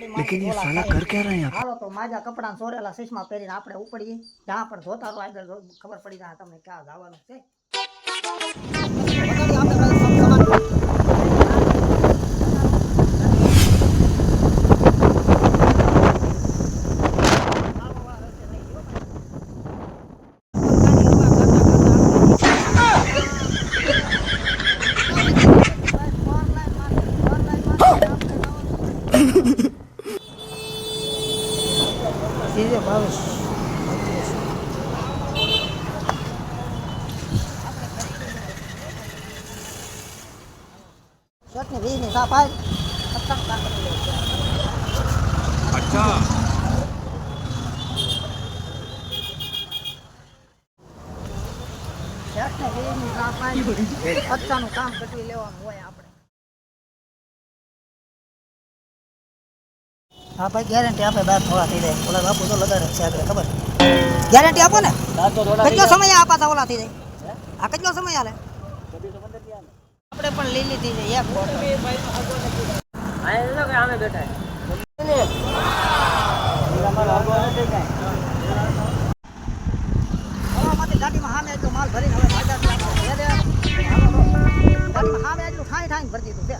लेकिन ये साला कर क्या रहा है यहाँ पे? હાલો તો માજા કપડા સોરેલા ચશ્મા પહેરીને આપણે ઉપડીએ જ્યાં પણ જોતા રહો આગળ ખબર પડી જાય તમને ક્યાં જવાનું છે. વગાડી આપણે ભાઈ સીધે ભાવેશ શર્ટની વીજની સાપ આવે अच्छा શર્ટની વીજની સાપ આવે પત્તાનું કામ કટવી લેવાનું હોય આપણે. હા ભાઈ ગેરંટી આપે બાર થોડા થઈ જાય ઓલા બાપુ તો લગાડે છે આગળ ખબર ગેરંટી આપો ને કેટલો સમય આપાતા ઓલા થઈ જાય આ કેટલો સમય હાલે આપણે પણ લઈ લીધી છે એક બોટલ ગાડીમાં સામે એટલો માલ ભરીને હવે ગાડીમાં સામે એટલું ઠાઈ ઠાઈને ભરી દીધું છે.